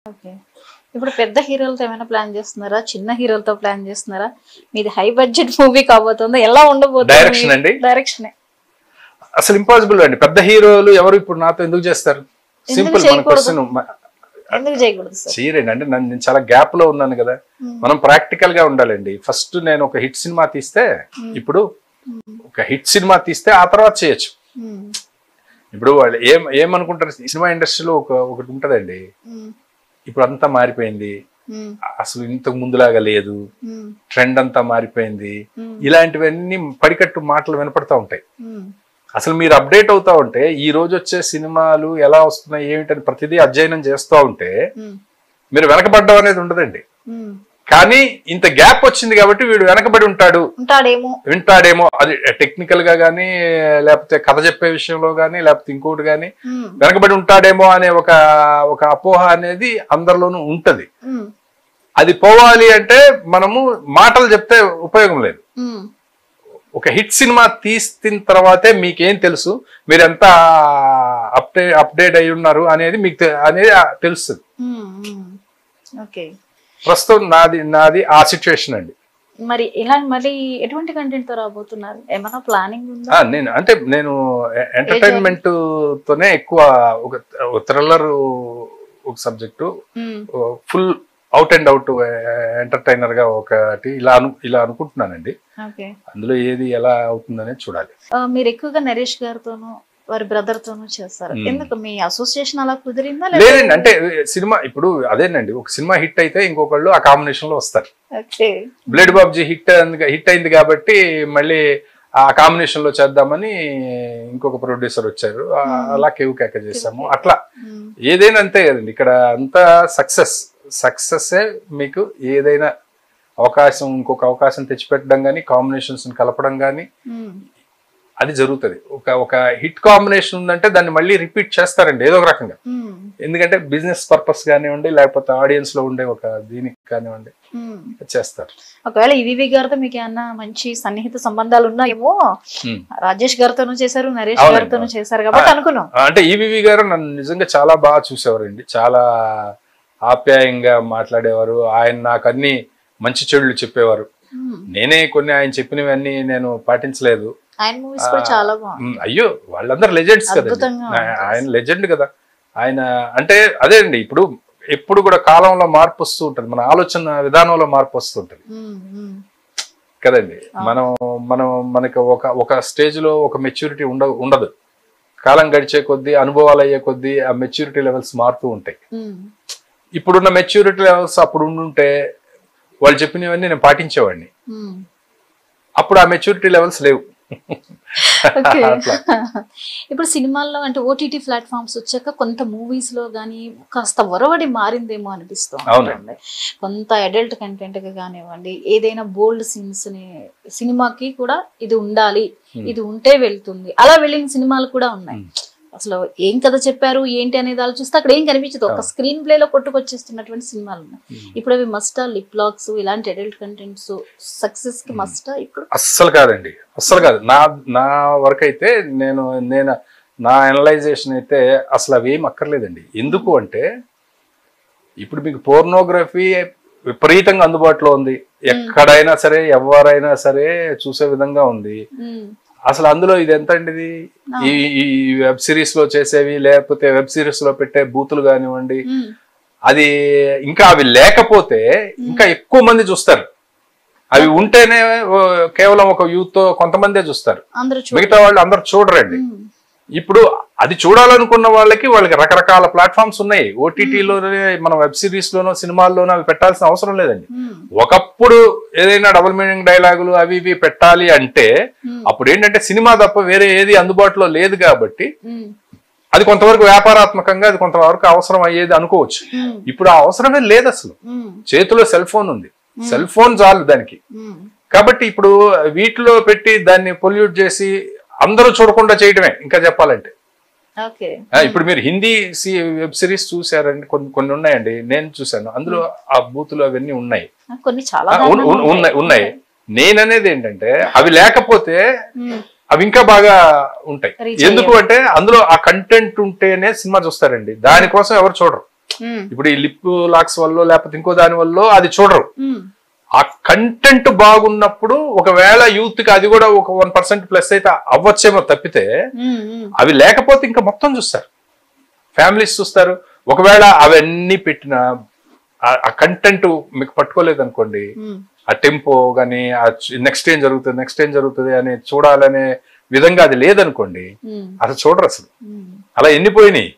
Okay. ఇప్పుడు పెద్ద హీరోలతో ఏమైనా ప్లాన్ చేస్తున్నారా? చిన్న హీరోలతో ప్లాన్ చేస్తున్నారా? మీది హై బడ్జెట్ మూవీ కాబోతుందా? ఎలా ఉండబోతుంది? డైరెక్షన్ అండి. డైరెక్షనే అసలు ఇంపాసిబుల్ అండి. పెద్ద హీరోలు ఎవరు ఇప్పుడు నాతో ఎందుకు చేస్తారు? సింపుల్ మన క్వశ్చన్. ఎందుకు చేయకూడదు సార్? చేయరండి. అంటే నేను చాలా గ్యాప్ లో ఉన్నాను కదా. మనం ప్రాక్టికల్ గా ఉండాలండి. ఫస్ట్ నేను ఒక హిట్ సినిమా తీస్తే, ఇప్పుడు ఒక హిట్ సినిమా తీస్తే ఆ తర్వాత చేయొచ్చు. ఇప్పుడు వాళ్ళు ఏమనుకుంటారు, సినిమా ఇండస్ట్రీలో ఒకటి ఉంటదండి, ఇప్పుడు అంతా మారిపోయింది, అసలు ఇంతకు ముందులాగా లేదు, ట్రెండ్ అంతా మారిపోయింది, ఇలాంటివన్నీ పడికట్టు మాటలు వినపడతా ఉంటాయి. అసలు మీరు అప్డేట్ అవుతా ఉంటే, ఈ రోజు వచ్చే సినిమాలు ఎలా వస్తున్నాయి ఏమిటని ప్రతిదీ అధ్యయనం చేస్తూ ఉంటే మీరు వెనకబడ్డం అనేది ఉండదండి. కానీ ఇంత గ్యాప్ వచ్చింది కాబట్టి వీడు వెనకబడి వింటాడేమో, అది టెక్నికల్ గా గానీ, లేకపోతే కథ చెప్పే విషయంలో గానీ, లేకపోతే ఇంకోటి గానీ వెనకబడి ఉంటాడేమో అనే ఒక అపోహ అనేది అందరిలోనూ ఉంటది. అది పోవాలి అంటే మనము మాటలు చెప్తే ఉపయోగం లేదు. ఒక హిట్ సినిమా తీసిన తర్వాతే మీకేం తెలుసు, మీరు ఎంత అప్డేట్ అయి ఉన్నారు అనేది మీకు తెలుస్తుంది. ప్రస్తుతం నాది ఆ సిచ్యువేషన్ అండి. మరి మరి ఎటువంటి కంటెంట్ తో రాబోతున్నారు? ఏమైనా ప్లానింగ్ ఉందా? నేను ఎంటర్టైన్మెంట్ తోనే ఎక్కువ, ఒక థ్రిల్లర్ ఒక subject, full out and out entertainer గా ఒకటి ఇలా అనుకుంటున్నానండి. అందులో ఏది ఎలా అవుతుందనేది చూడాలి. మీరు ఎక్కువగా నరేష్ గారితోనూ వారి బ్రదర్ తోనూ చేస్తారు. ఎందుకు మీ అసోసియేషన్ అలా కుదిరిందా? లేదండి. అంటే సినిమా ఇప్పుడు అదేనండి, ఒక సినిమా హిట్ అయితే ఇంకొకళ్ళు ఆ కాంబినేషన్ లో వస్తారు. బ్లేడ్ బాబ్జీ హిట్ అయింది కాబట్టి మళ్ళీ ఆ కాంబినేషన్ లో చేద్దామని ఇంకొక ప్రొడ్యూసర్ వచ్చారు, అలా కేవ్ కేక చేసాము. అట్లా ఏదైనా అంతే కదండి. ఇక్కడ అంతా సక్సెస్ మీకు ఏదైనా అవకాశం, ఇంకొక అవకాశం తెచ్చిపెట్టడం కానీ, కాంబినేషన్స్ కలపడం కానీ అది జరుగుతుంది. ఒక హిట్ కాంబినేషన్ ఉందంటే దాన్ని మళ్ళీ రిపీట్ చేస్తారండి ఏదో ఒక రకంగా. ఎందుకంటే బిజినెస్ పర్పస్ కానివ్వండి, లేకపోతే ఆడియన్స్ లో ఉండే ఒక దీనికి కానివ్వండి చేస్తారు. ఒకవేళ ఈవీవి గారితో మీకు ఏమన్నా మంచి సన్నిహిత సంబంధాలు ఉన్నాయేమో. రాజేష్ గారితోనూ చేశారు, నరేష్ గారితోనూ చేశారు కాబట్టి అనుకున్నాం. అంటే ఈవీవి గారు నన్ను నిజంగా చాలా బాగా చూసేవారండి, చాలా ఆప్యాయంగా మాట్లాడేవారు. ఆయన నాకు అన్ని మంచి చెడులు చెప్పేవారు. నేనే కొన్ని ఆయన చెప్పినవన్నీ నేను పాటించలేదు. అయ్యో, వాళ్ళందరూ లెజెండ్స్ కదండి. ఆయన లెజెండ్ కదా. ఆయన అంటే అదే అండి, ఎప్పుడు కూడా కాలంలో మార్పు వస్తూ ఉంటుంది, మన ఆలోచన విధానంలో మార్పు వస్తూ ఉంటుంది కదండి. మనకి ఒక స్టేజ్ లో ఒక మెచ్యూరిటీ ఉండదు. కాలం గడిచే కొద్దీ, అనుభవాలు అయ్యే కొద్దీ ఆ మెచ్యూరిటీ లెవెల్స్ మారుతూ ఉంటాయి. ఇప్పుడున్న మెచ్యూరిటీ లెవెల్స్ అప్పుడు ఉండుంటే వాళ్ళు చెప్పినవన్నీ నేను పాటించేవాడిని. అప్పుడు ఆ మెచ్యూరిటీ లెవెల్స్ లేవు. ఇప్పుడు సినిమాల్లో అంటే ఓటీటీ ప్లాట్ఫామ్స్ వచ్చాక కొంత మూవీస్ లో గానీ కాస్త ఒరవడి మారిందేమో అనిపిస్తుంది. కొంత అడల్ట్ కంటెంట్ గా కానివ్వండి, ఏదైనా బోల్డ్ సీన్స్ ని సినిమాకి కూడా ఇది ఉండాలి, ఇది ఉంటే వెళ్తుంది, అలా వెళ్ళిన సినిమాలు కూడా ఉన్నాయి. అసలు ఏం కథ చెప్పారు ఏంటి అనేది ఆలోచిస్తే అక్కడ ఏం కనిపించదు, ఒక స్క్రీన్ ప్లే లో కొట్టుకొచ్చేస్తున్నటువంటి సినిమాలు ఉన్నాయి. ఇప్పుడు అవి మస్టా, లిప్ లాక్స్, ఇలాంటి అడల్ట్ కంటెంట్స్ సక్సెస్ కి మస్టా? ఇప్పుడు అస్సలు కాదండి, అస్సలు కాదు. నా వరకు అయితే నా అనలైజేషన్ అయితే అసలు అవి ఏం అక్కర్లేదండి. ఎందుకు అంటే ఇప్పుడు మీకు పోర్నోగ్రఫీ విపరీతంగా అందుబాటులో ఉంది, ఎక్కడైనా సరే ఎవరైనా సరే చూసే విధంగా ఉంది. అసలు అందులో ఇది ఎంత అండి, ఈ వెబ్ సిరీస్ లో చేసేవి, లేకపోతే వెబ్ సిరీస్ లో పెట్టే బూతులు కానివ్వండి, అది ఇంకా అవి లేకపోతే ఇంకా ఎక్కువ మంది చూస్తారు. అవి ఉంటేనే కేవలం ఒక యూత్ తో కొంతమందే చూస్తారు, మిగతా వాళ్ళు అందరు చూడరండి. ఇప్పుడు అది చూడాలనుకున్న వాళ్ళకి రకరకాల ప్లాట్ఫామ్స్ ఉన్నాయి. ఓటీటీలోనే మనం వెబ్ సిరీస్ లోనో సినిమాల్లోనో అవి పెట్టాల్సిన అవసరం లేదండి. ఒకప్పుడు ఏదైనా డబుల్ మీనింగ్ డైలాగులు అవి ఇవి పెట్టాలి అంటే అప్పుడు ఏంటంటే సినిమా తప్ప వేరే ఏది అందుబాటులో లేదు కాబట్టి అది కొంతవరకు వ్యాపారాత్మకంగా, అది కొంతవరకు అవసరం అయ్యేది అనుకోవచ్చు. ఇప్పుడు ఆ అవసరమే లేదు. అసలు చేతిలో సెల్ ఫోన్ ఉంది, సెల్ ఫోన్ చాలు దానికి. కాబట్టి ఇప్పుడు వీటిలో పెట్టి దాన్ని పొల్యూట్ చేసి అందరూ చూడకుండా చేయటమే ఇంకా చెప్పాలంటే. ఇప్పుడు మీరు హిందీ వెబ్ సిరీస్ చూసారండి, కొన్ని ఉన్నాయండి, నేను చూసాను. అందులో ఆ బూతులు అవన్నీ ఉన్నాయి. నేననేది ఏంటంటే అవి లేకపోతే అవి ఇంకా బాగా ఉంటాయి. ఎందుకు అంటే అందులో ఆ కంటెంట్ ఉంటేనే సినిమా చూస్తారండి, దానికోసం ఎవరు చూడరు. ఇప్పుడు ఈ లిప్ లాక్స్ వల్ల లేకపోతే ఇంకో దాని వల్ల అది చూడరు. ఆ కంటెంట్ బాగున్నప్పుడు ఒకవేళ యూత్ కి అది కూడా ఒక 1% ప్లస్ అయితే అవ్వచ్చేమో తప్పితే, అవి లేకపోతే ఇంకా మొత్తం చూస్తారు, ఫ్యామిలీస్ చూస్తారు. ఒకవేళ అవన్నీ పెట్టిన ఆ కంటెంట్ మీకు పట్టుకోలేదు అనుకోండి, ఆ టెంపో గానీ నెక్స్ట్ ఏం జరుగుతుంది అని చూడాలనే విధంగా అది లేదనుకోండి, అసలు చూడరు. అసలు అలా ఎన్ని పోయినాయి.